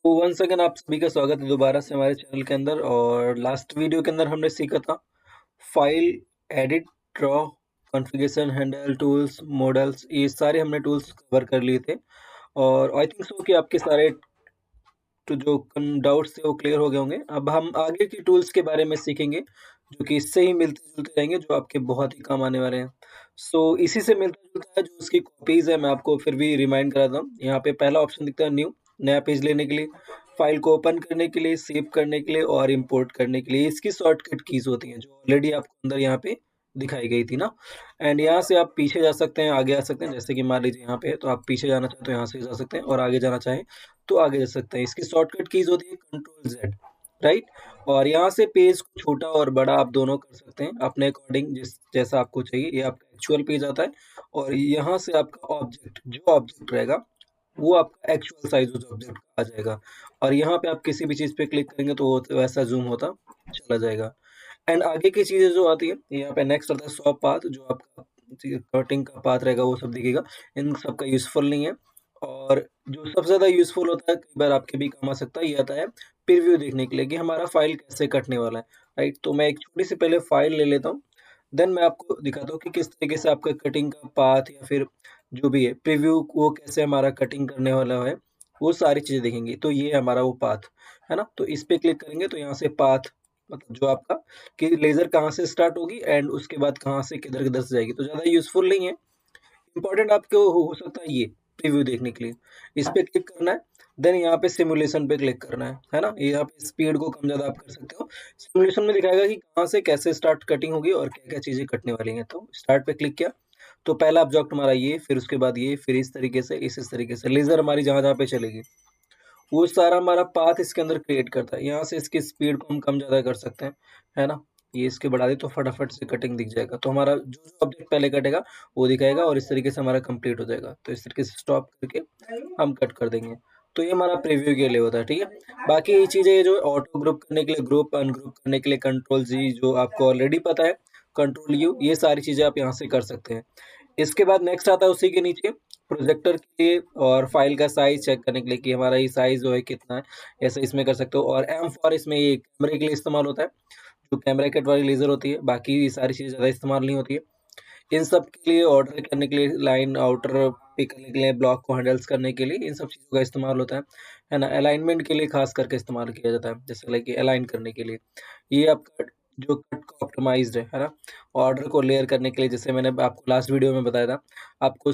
तो once again आप सभी का स्वागत है दोबारा से हमारे चैनल के अंदर। और लास्ट वीडियो के अंदर हमने सीखा था file, edit, draw, configuration, handle, tools, models, ये सारे हमने टूल्स कवर कर लिए थे। और आई थिंक सो कि आपके सारे तो जो डाउट्स थे वो क्लियर हो गए होंगे। अब हम आगे की टूल्स के बारे में सीखेंगे जो कि इससे ही मिलते-जुलते रहेंगे, जो आपके बहुत ही काम आने वाले हैं। सो इसी से मिलता-जुलता है जो उसकी कॉपीज़ है, मैं आपको फिर भी रिमाइंड करा देता हूँ। यहाँ पे पहला ऑप्शन दिखता है न्यू, नया पेज लेने के लिए, फाइल को ओपन करने के लिए, सेव करने के लिए और इम्पोर्ट करने के लिए। इसकी शॉर्टकट कीज़ होती हैं जो ऑलरेडी आपको अंदर यहाँ पे दिखाई गई थी ना। एंड यहाँ से आप पीछे जा सकते हैं, आगे आ सकते हैं। जैसे कि मान लीजिए यहाँ पे है तो आप पीछे जाना चाहें तो यहाँ से जा सकते हैं और आगे जाना चाहें तो आगे जा सकते हैं। इसकी शॉर्टकट कीज़ होती है कंट्रोल ज़ेड, राइट? और यहाँ से पेज को छोटा और बड़ा आप दोनों कर सकते हैं अपने अकॉर्डिंग, जैसा आपको चाहिए। ये आपका एक्चुअल पेज आता है और यहाँ से आपका ऑब्जेक्ट, जो ऑब्जेक्ट रहेगा वो आपका एक्चुअल साइज़ उस ऑब्जेक्ट का आ जाएगा। और यहाँ पे आप किसी भी चीज़ पे क्लिक करेंगे तो वो वैसा ज़ूम होता चला जाएगा। एंड आगे की चीज़ें जो आती हैं, यहाँ पे नेक्स्ट आता है सॉ पाथ, जो आपका कटिंग का पाथ रहेगा वो सब दिखेगा। इन सब का यूज़फुल नहीं है। और जो सबसे ज़्यादा यूज़फुल होता है, कई बार आपके भी काम आ सकता है, ये आता है प्रीव्यू देखने के लिए कि हमारा फ़ाइल कैसे कटने वाला है, राइट? तो मैं एक छोटी-सी पहले फ़ाइल ले लेता हूँ, देन मैं आपको दिखाता हूँ कि किस तरीके से आपका कटिंग का पाथ या फिर जो भी है प्रीव्यू, वो कैसे हमारा कटिंग करने वाला है, वो सारी चीज़ें दिखेंगी। तो ये है हमारा वो पाथ, है ना? तो इस पे क्लिक करेंगे तो यहाँ से पाथ, मतलब जो आपका कि लेज़र कहाँ से स्टार्ट होगी एंड उसके बाद कहाँ से किधर-किधर से जाएगी। तो ज़्यादा यूज़फुल नहीं है। इम्पोर्टेंट आपको हो सकता है ये प्रीव्यू देखने के लिए। इस पे क्लिक करना है, देन यहाँ पे सिमुलेशन पे क्लिक करना है ना? यहाँ पे स्पीड को कम-ज़्यादा आप कर सकते हो। सिमुलेशन में दिखाएगा कि कहाँ से कैसे स्टार्ट कटिंग होगी और क्या-क्या चीज़ें कटने वाली हैं। तो स्टार्ट पे क्लिक किया, तो पहला ऑब्जेक्ट हमारा ये, फिर उसके बाद ये, फिर इस तरीके से, इस तरीके से लेज़र हमारी जहाँ-जहाँ पे चलेगी। वो सारा हमारा पाथ इसके अंदर क्रिएट करता है। यहाँ से इसकी स्पीड को हम कम-ज़्यादा कर सकते हैं, है ना? ये इसके बढ़ा दें तो फटाफट से कटिंग दिख जाएगा। तो हमारा जो-जो ऑब्जेक्ट पहले कटेगा वो दिखाएगा और इस तरीके से हमारा कंप्लीट हो जाएगा। तो इस तरीके से स्टॉप करके हम कट कर देंगे। तो ये हमारा प्रीव्यू के लिए होता है, ठीक है? बाकी ये चीज़ें जो ऑटो ग्रुप करने के लिए, ग्रुप अनग्रुप करने के लिए कंट्रोल जी, जो आपको ऑलरेडी पता है, कंट्रोल यू, ये सारी चीज़ें आप यहाँ से कर सकते हैं। इसके बाद नेक्स्ट आता है उसी के नीचे प्रोजेक्टर के लिए और फाइल का साइज़ चेक करने के लिए कि हमारा ये साइज़ जो है कितना है, ऐसे इसमें कर सकते हो। और एम फॉर इसमें ये कैमरे के लिए इस्तेमाल होता है, जो कैमरा किट वाली लेज़र होती है, बाकी ये सारी चीज़ें ज़्यादा इस्तेमाल नहीं होती है। इन सब के लिए ऑर्डर करने के लिए, लाइन आउटर पिक करने के लिए, ब्लॉक को हैंडल्स करने के लिए इन सब चीज़ों का इस्तेमाल होता है ना? अलाइनमेंट के लिए ख़ास करके इस्तेमाल किया जाता है, जैसे लाइक अलाइन करने के लिए। ये आपका जो कट का ऑप्टिमाइज़्ड है ना? ऑर्डर को लेयर करने के लिए, जैसे मैंने आपको लास्ट वीडियो में बताया था, आपको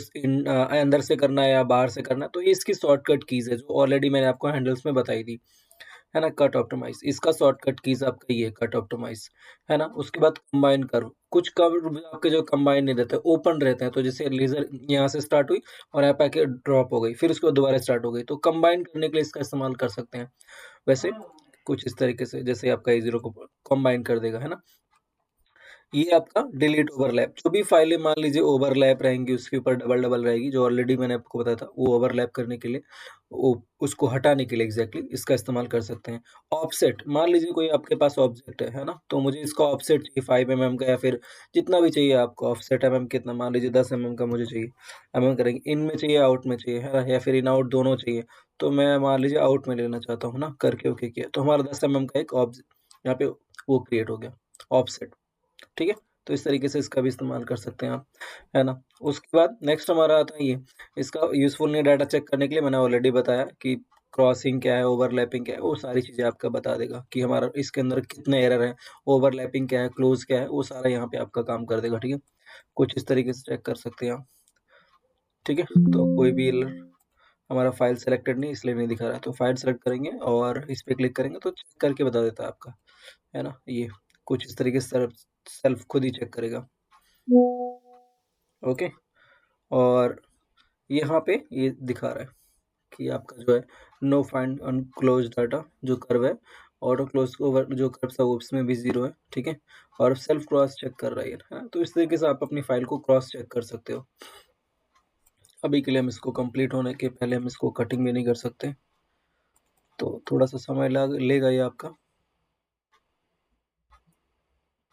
अंदर से करना है या बाहर से करना है, तो ये इसकी शॉर्टकट कीज़ है, जो ऑलरेडी मैंने आपको हैंडल्स में बताई थी। है ना? कट ऑप्टिमाइज़, इसका शॉर्टकट कीज़ आपका ये है कट ऑप्टिमाइज़, है ना? उसके बाद कंबाइन कर्व, कुछ कर्व आपके जो कंबाइन नहीं रहते, ओपन रहते हैं, तो जैसे लेज़र यहाँ से स्टार्ट हुई और यहाँ पे आके ड्रॉप हो गई, फिर उसके बाद दोबारा स्टार्ट हो गई, तो कंबाइन करने के लिए इसका इस्तेमाल कर सकते हैं। वैसे कुछ इस तरीके से, जैसे आपका ये 0 को कंबाइन कर देगा, है ना? ये आपका डिलीट ओवरलैप, जो भी फाइलें मान लीजिए ओवरलैप रहेंगी, उसके ऊपर डबल-डबल रहेगी, जो ऑलरेडी मैंने आपको बताया था, वो ओवरलैप करने के लिए, वो उसको हटाने के लिए एग्ज़ैक्टली इसका इस्तेमाल कर सकते हैं। ऑफसेट, मान लीजिए कोई आपके पास ऑब्जेक्ट है ना? तो मुझे इसका ऑफसेट चाहिए 5 एमएम का या फिर जितना भी चाहिए आपको ऑफसेट एमएम कितना, मान लीजिए 10 एमएम का मुझे चाहिए, एमएम करेंगे, इन में चाहिए, आउट में चाहिए, है ना? या फिर इन आउट दोनों चाहिए, तो मैं मान लीजिए आउट में लेना चाहता हूँ ना, करके ओके किया, तो हमारा 10 एमएम का एक यहाँ पे वो क्रिएट हो गया, ऑफसेट। ठीक है? तो इस तरीके से इसका भी इस्तेमाल कर सकते हैं आप, है ना? उसके बाद नेक्स्ट हमारा आता है ये, इसका यूज़फुल नहीं डाटा चेक करने के लिए मैंने ऑलरेडी बताया कि क्रॉसिंग क्या है, ओवरलैपिंग क्या है, वो सारी चीज़ें आपका बता देगा कि हमारा इसके अंदर कितने एरर हैं, ओवरलैपिंग क्या है, क्लोज़ क्या है, वो सारा यहाँ पे आपका काम कर देगा, ठीक है? कुछ इस तरीके से चेक कर सकते हैं आप, ठीक है? तो कोई भी एरर, हमारा फाइल सेलेक्टेड नहीं इसलिए नहीं दिखा रहा है, तो फाइल सेलेक्ट करेंगे और इस पे क्लिक करेंगे तो चेक करके बता देता है आपका, है ना? ये कुछ इस तरीके से सेल्फ सेल्फ खुद ही चेक करेगा। ओके। और यहाँ पे ये दिखा रहा है कि आपका जो है नो फाइंड अनक्लोज्ड डाटा, जो कर्व है, ऑटो क्लोज ओवर जो कर्व था वो उसमें भी 0 है, ठीक है? और सेल्फ क्रॉस चेक कर रहा है ये, हाँ? तो इस तरीके से आप अपनी फाइल को क्रॉस चेक कर सकते हो। अभी के लिए हम इसको कंप्लीट होने के पहले हम इसको कटिंग भी नहीं कर सकते, तो थोड़ा सा समय लग लेगा ये आपका।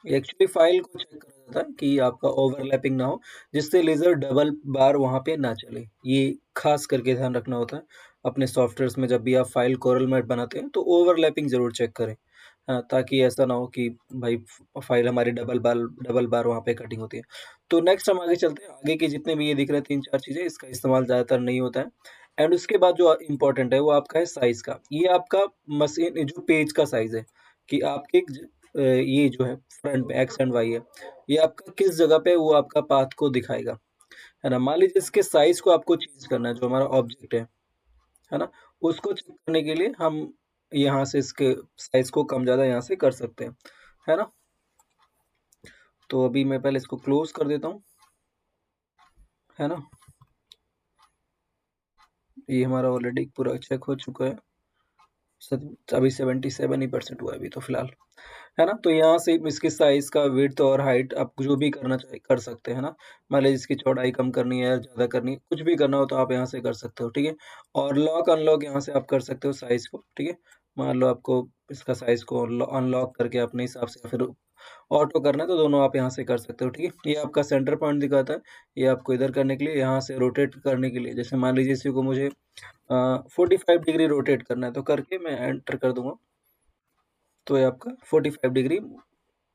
एक्चुअली फाइल को चेक करा जाता है कि आपका ओवरलैपिंग ना हो, जिससे लेज़र डबल बार वहाँ पे ना चले। ये खास करके ध्यान रखना होता है अपने सॉफ्टवेयर्स में। जब भी आप फाइल कोरलमेट बनाते हैं तो ओवरलैपिंग ज़रूर चेक करें, ताकि ऐसा ना हो कि भाई फाइल हमारी डबल बार वहाँ पे कटिंग होती है। तो नेक्स्ट हम आगे चलते हैं। आगे के जितने भी ये दिख रहे हैं 3-4 चीज़ें, इसका इस्तेमाल ज़्यादातर नहीं होता है। एंड उसके बाद जो इम्पोर्टेंट है वो आपका है साइज़ का। ये आपका मशीन जो पेज का साइज़ है, कि आपके ये जो है फ्रंट पे एक्स एंड वाई है, ये आपका किस जगह पे वो आपका पाथ को दिखाएगा, है ना? मान लीजिए इसके साइज़ को आपको चेंज करना है, जो हमारा ऑब्जेक्ट है ना? उसको चेक करने के लिए हम यहाँ से इसके साइज़ को कम-ज़्यादा यहाँ से कर सकते हैं, है ना? तो अभी मैं पहले इसको क्लोज़ कर देता हूँ, है ना? ये हमारा ऑलरेडी पूरा चेक हो चुका है। अभी 77% हुआ है अभी तो फिलहाल, है ना? तो यहाँ से इसके साइज़ का विड्थ और हाइट आप जो भी करना चाहे कर सकते हैं, है ना? मान लीजिए इसकी चौड़ाई कम करनी है या ज़्यादा करनी है, कुछ भी करना हो तो आप यहाँ से कर सकते हो, ठीक है? और लॉक अनलॉक यहाँ से आप कर सकते हो साइज़ को, ठीक है? मान लो आपको इसका साइज़ को अनलॉक करके अपने हिसाब से, या फिर ऑटो करना है तो दोनों आप यहाँ से कर सकते हो, ठीक है? ये आपका सेंटर पॉइंट दिखाता है, ये आपको इधर करने के लिए, यहाँ से रोटेट करने के लिए, जैसे मान लीजिए इसी को मुझे 45 डिग्री रोटेट करना है, तो करके मैं एंटर कर दूँगा, तो ये आपका 45 डिग्री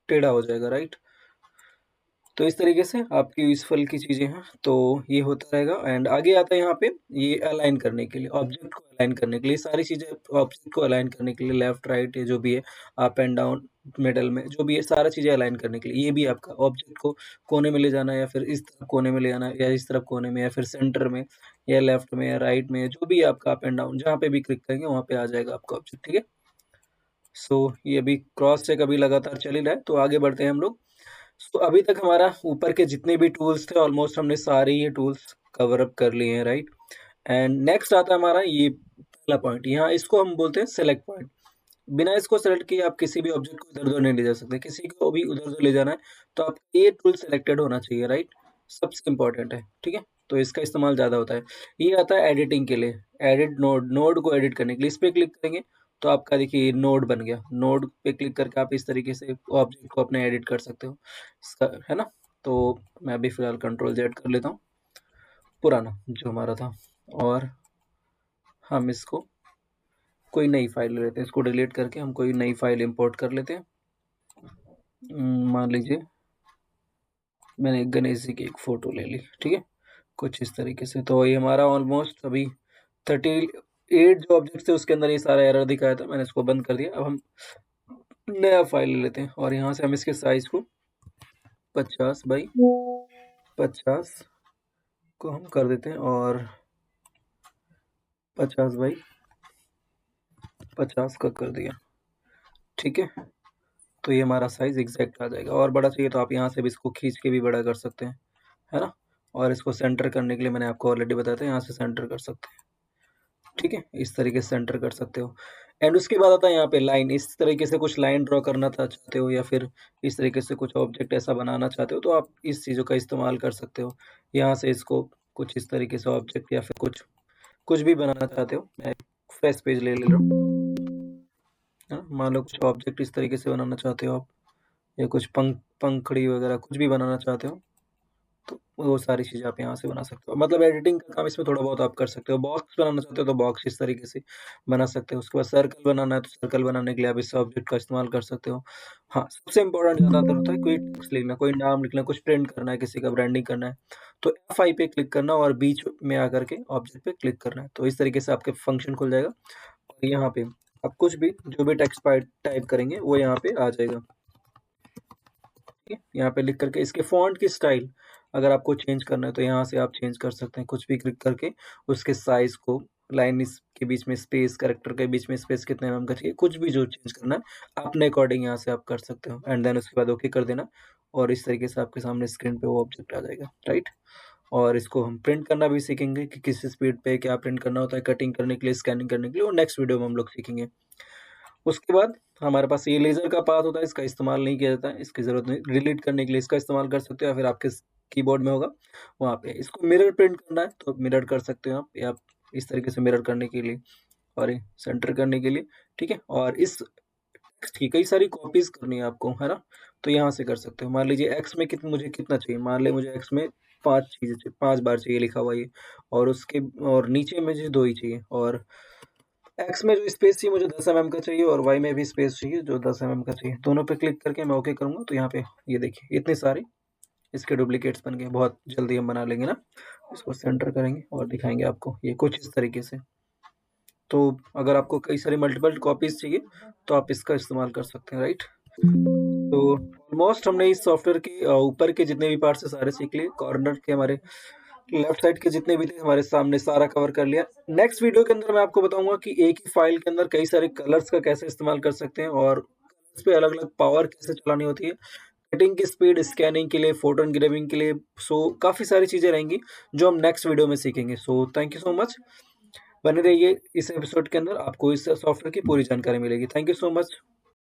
टेढ़ा हो जाएगा, राइट? तो इस तरीके से आपकी यूज़फुल की चीज़ें हैं, तो ये होता रहेगा। एंड आगे आता है यहाँ पे ये अलाइन करने के लिए, ऑब्जेक्ट को अलाइन करने के लिए, सारी चीज़ें ऑब्जेक्ट को अलाइन करने के लिए, लेफ्ट राइट ये जो भी है, अप एंड डाउन, मिडल में जो भी है, सारा चीज़ें अलाइन करने के लिए, ये भी आपका ऑब्जेक्ट को कोने में ले जाना है, या फिर इस तरफ कोने में ले जाना है, या इस तरफ कोने में, या फिर सेंटर में, या लेफ्ट में, या राइट में, जो भी है आपका अप एंड डाउन, जहाँ पे भी क्लिक करेंगे वहाँ पे आ जाएगा आपका ऑब्जेक्ट, ठीक है? सो ये अभी क्रॉस चेक अभी लगातार चल ही रहा है, तो आगे बढ़ते हैं हम लोग। तो अभी तक हमारा ऊपर के जितने भी टूल्स थे ऑलमोस्ट हमने सारे ये टूल्स कवर अप कर लिए हैं, राइट? एंड नेक्स्ट आता है हमारा ये पहला पॉइंट, यहाँ इसको हम बोलते हैं सेलेक्ट पॉइंट। बिना इसको सेलेक्ट किए आप किसी भी ऑब्जेक्ट को इधर-उधर नहीं ले जा सकते। किसी को भी उधर-उधर ले जाना है तो आप ये टूल सेलेक्टेड होना चाहिए, राइट? सबसे इम्पोर्टेंट है, ठीक है? तो इसका इस्तेमाल ज़्यादा होता है। ये आता है एडिटिंग के लिए, एडिट नोड, नोड को एडिट करने के लिए। इस पे क्लिक करेंगे तो आपका देखिए नोड बन गया। नोड पे क्लिक करके आप इस तरीके से ऑब्जेक्ट को अपने एडिट कर सकते हो। इसका है ना? तो मैं अभी फ़िलहाल कंट्रोल ज़ेड कर लेता हूँ, पुराना जो हमारा था, और हम इसको कोई नई फ़ाइल ले लेते हैं। इसको डिलीट करके हम कोई नई फ़ाइल इम्पोर्ट कर लेते हैं। मान लीजिए मैंने गणेश जी की एक फ़ोटो ले ली, ठीक है? कुछ इस तरीके से। तो ये हमारा ऑलमोस्ट अभी 38 जो ऑब्जेक्ट्स थे उसके अंदर ये सारा एरर दिखाया था, मैंने इसको बंद कर दिया। अब हम नया फ़ाइल ले लेते हैं और यहाँ से हम इसके साइज़ को 50 बाई 50 को हम कर देते हैं, और 50 बाई 50 का कर दिया, ठीक है? तो ये हमारा साइज़ एग्ज़ैक्ट आ जाएगा, और बड़ा चाहिए तो आप यहाँ से भी इसको खींच के भी बड़ा कर सकते हैं, है ना? और इसको सेंटर करने के लिए मैंने आपको ऑलरेडी बताया था, यहाँ से सेंटर कर सकते हैं। ठीक है? इस तरीके से सेंटर कर सकते हो। एंड उसके बाद आता है यहाँ पे लाइन, इस तरीके से कुछ लाइन ड्रॉ करना था चाहते हो, या फिर इस तरीके से कुछ ऑब्जेक्ट ऐसा बनाना चाहते हो, तो आप इस चीज़ों का इस्तेमाल कर सकते हो। यहाँ से इसको कुछ इस तरीके से ऑब्जेक्ट, या फिर कुछ भी बनाना चाहते हो। मैं फ्रेश पेज ले ले रहा हूँ, है ना? मान लो कुछ ऑब्जेक्ट इस तरीके से बनाना चाहते हो आप, या कुछ पंखड़ी वगैरह कुछ भी बनाना चाहते हो, तो वो सारी चीज़ें आप यहाँ से बना सकते हो। मतलब एडिटिंग का काम इसमें थोड़ा बहुत आप कर सकते हो। बॉक्स बनाना चाहते हो तो बॉक्स इस तरीके से बना सकते हो। उसके बाद सर्कल बनाना है तो सर्कल बनाने के लिए आप इस ऑब्जेक्ट का इस्तेमाल कर सकते हो। हाँ, सबसे इम्पोर्टेंट ज़्यादातर होता है कोई टेक्स्ट लिखना, कोई नाम लिखना, कुछ प्रिंट करना है, किसी का ब्रांडिंग करना है, तो F5 पे क्लिक करना और बीच में आकर के ऑब्जेक्ट पे क्लिक करना है। तो इस तरीके से आपके फंक्शन खुल जाएगा, और यहाँ पे आप कुछ भी जो भी टेक्स्ट टाइप करेंगे वो यहाँ पे आ जाएगा। ठीक है? यहाँ पे लिख करके इसके फ़ॉन्ट की स्टाइल अगर आपको चेंज करना है तो यहाँ से आप चेंज कर सकते हैं, कुछ भी क्लिक करके उसके साइज़ को, लाइन इस के बीच में स्पेस, कैरेक्टर के बीच में स्पेस कितने एमएम का चाहिए, कुछ भी जो चेंज करना है अपने अकॉर्डिंग यहाँ से आप कर सकते हो, एंड देन उसके बाद ओके कर देना, और इस तरीके से आपके सामने स्क्रीन पे वो ऑब्जेक्ट आ जाएगा, राइट? और इसको हम प्रिंट करना भी सीखेंगे कि किस स्पीड पे क्या प्रिंट करना होता है, कटिंग करने के लिए, स्कैनिंग करने के लिए, और नेक्स्ट वीडियो में हम लोग सीखेंगे। उसके बाद हमारे पास ये लेज़र का पाथ होता है, इसका इस्तेमाल नहीं किया जाता है, इसकी ज़रूरत नहीं। डिलीट करने के लिए इसका इस्तेमाल कर सकते हो, या फिर आपके कीबोर्ड में होगा वहाँ पे। इसको मिरर प्रिंट करना है तो मिरर कर सकते हो आप, या इस तरीके से मिरर करने के लिए, और ये सेंटर करने के लिए, ठीक है? और इस टेक्स्ट की कई सारी कॉपीज़ करनी है आपको, है ना? तो यहाँ से कर सकते हो। मान लीजिए एक्स में मुझे कितना चाहिए, मान लें मुझे एक्स में 5 चीज़ें चाहिए, 5 बार चाहिए लिखा हुआ ये, और उसके और नीचे में मुझे 2 ही चाहिए, और एक्स में जो स्पेस चाहिए मुझे 10 mm का चाहिए, और वाई में भी स्पेस चाहिए जो 10 mm का चाहिए। दोनों पे क्लिक करके मैं ओके करूँगा तो यहाँ पे ये देखिए इतने सारे इसके डुप्लीकेट्स बन गए। बहुत जल्दी हम बना लेंगे ना। इसको सेंटर करेंगे और दिखाएंगे आपको ये कुछ इस तरीके से। तो अगर आपको कई सारी मल्टीपल कॉपीज चाहिए तो आप इसका इस्तेमाल कर सकते हैं, राइट। तो ऑलमोस्ट हमने इस सॉफ्टवेयर के ऊपर के जितने भी पार्ट्स है सारे सीख लिए, कॉर्नर के हमारे लेफ्ट साइड के जितने भी थे हमारे सामने सारा कवर कर लिया। नेक्स्ट वीडियो के अंदर मैं आपको बताऊंगा कि एक ही फाइल के अंदर कई सारे कलर्स का कैसे इस्तेमाल कर सकते हैं, और इस पे अलग अलग पावर कैसे चलानी होती है, कटिंग की स्पीड, स्कैनिंग के लिए, फोटो एनग्रेविंग के लिए। सो काफ़ी सारी चीज़ें रहेंगी जो हम नेक्स्ट वीडियो में सीखेंगे। So thank you so much, बने रहिए इस एपिसोड के अंदर, आपको इस सॉफ्टवेयर की पूरी जानकारी मिलेगी। Thank you so much.